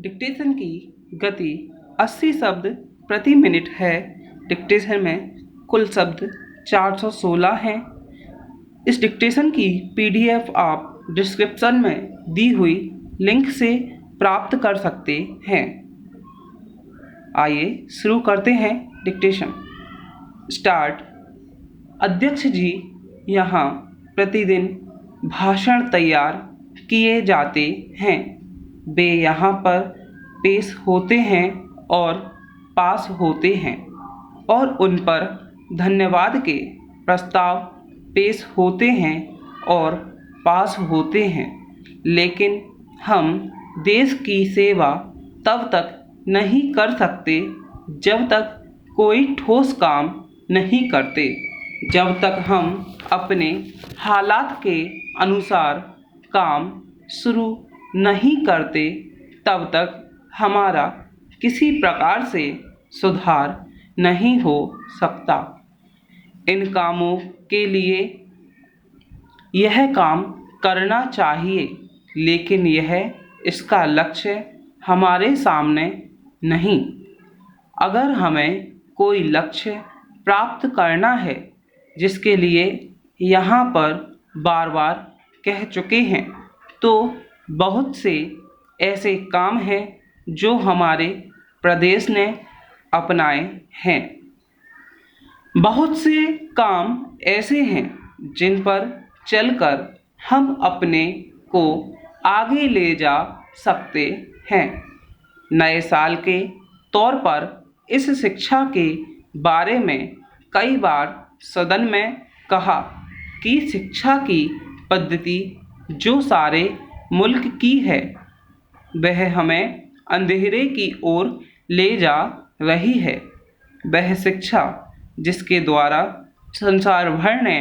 Dictation की गति 80 शब्द प्रति मिनट है। डिक्टेशन में कुल शब्द 416 हैं। इस डिक्टेशन की PDF आप डिस्क्रिप्शन में दी हुई लिंक से प्राप्त कर सकते हैं। आइए शुरू करते हैं डिक्टेशन। स्टार्ट। अध्यक्ष जी, यहाँ प्रतिदिन भाषण तैयार किए जाते हैं। वे यहाँ पर पेश होते हैं और पास होते हैं और उन पर धन्यवाद के प्रस्ताव पेश होते हैं और पास होते हैं। लेकिन हम देश की सेवा तब तक नहीं कर सकते जब तक कोई ठोस काम नहीं करते। जब तक हम अपने हालात के अनुसार काम शुरू नहीं करते तब तक हमारा किसी प्रकार से सुधार नहीं हो सकता। इन कामों के लिए यह काम करना चाहिए, लेकिन इसका लक्ष्य हमारे सामने नहीं। अगर हमें कोई लक्ष्य प्राप्त करना है, जिसके लिए यहाँ पर बार बार कह चुके हैं, तो बहुत से ऐसे काम हैं जो हमारे प्रदेश ने अपनाए हैं। बहुत से काम ऐसे हैं जिन पर चलकर हम अपने को आगे ले जा सकते हैं। नए साल के तौर पर इस शिक्षा के बारे में कई बार सदन में कहा कि शिक्षा की पद्धति जो सारे मुल्क की है, वह हमें अंधेरे की ओर ले जा रही है। वह शिक्षा जिसके द्वारा संसार भर ने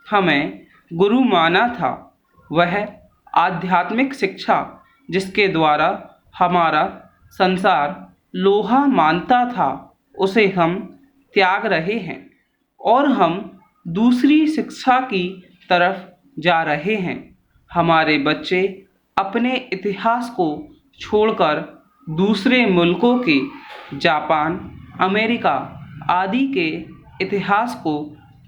हमें गुरु माना था, वह आध्यात्मिक शिक्षा जिसके द्वारा हमारा संसार लोहा मानता था, उसे हम त्याग रहे हैं और हम दूसरी शिक्षा की तरफ जा रहे हैं। हमारे बच्चे अपने इतिहास को छोड़कर दूसरे मुल्कों के, जापान, अमेरिका आदि के इतिहास को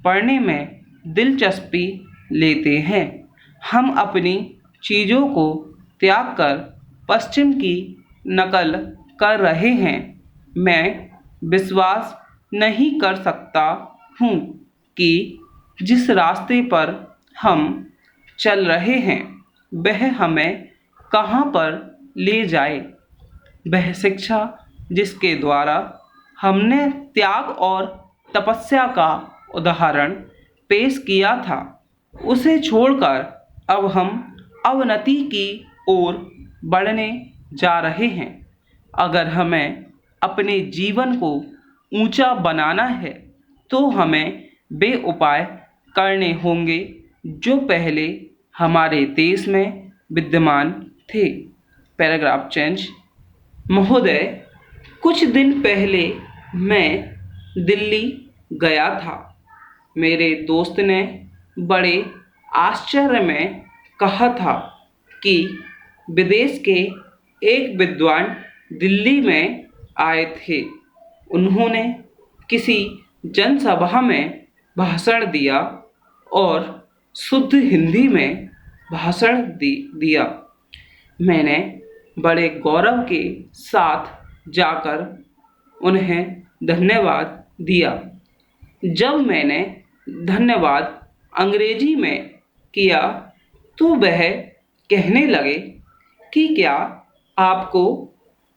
पढ़ने में दिलचस्पी लेते हैं। हम अपनी चीज़ों को त्याग कर पश्चिम की नकल कर रहे हैं। मैं विश्वास नहीं कर सकता हूँ कि जिस रास्ते पर हम चल रहे हैं, वह हमें कहाँ पर ले जाए। वह शिक्षा जिसके द्वारा हमने त्याग और तपस्या का उदाहरण पेश किया था, उसे छोड़कर अब हम अवनति की ओर बढ़ने जा रहे हैं। अगर हमें अपने जीवन को ऊंचा बनाना है, तो हमें वे उपाय करने होंगे जो पहले हमारे देश में विद्यमान थे। Paragraph change. महोदय, कुछ दिन पहले मैं दिल्ली गया था। मेरे दोस्त ने बड़े आश्चर्य में कहा था कि विदेश के एक विद्वान दिल्ली में आए थे। उन्होंने किसी जनसभा में भाषण दिया और शुद्ध हिंदी में भाषण दिया। मैंने बड़े गौरव के साथ जाकर उन्हें धन्यवाद दिया। जब मैंने धन्यवाद अंग्रेजी में किया, तो वह कहने लगे कि क्या आपको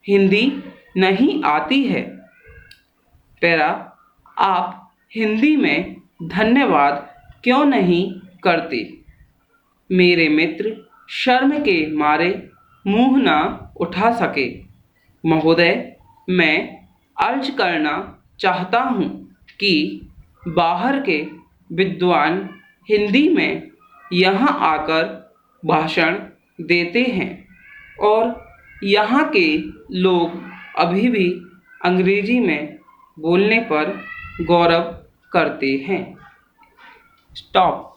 हिंदी नहीं आती है? पैरा, आप हिंदी में धन्यवाद क्यों नहीं करते? मेरे मित्र शर्म के मारे मुंह न उठा सके। महोदय, मैं अर्ज करना चाहता हूँ कि बाहर के विद्वान हिंदी में यहाँ आकर भाषण देते हैं और यहाँ के लोग अभी भी अंग्रेजी में बोलने पर गौरव करते हैं। स्टॉप।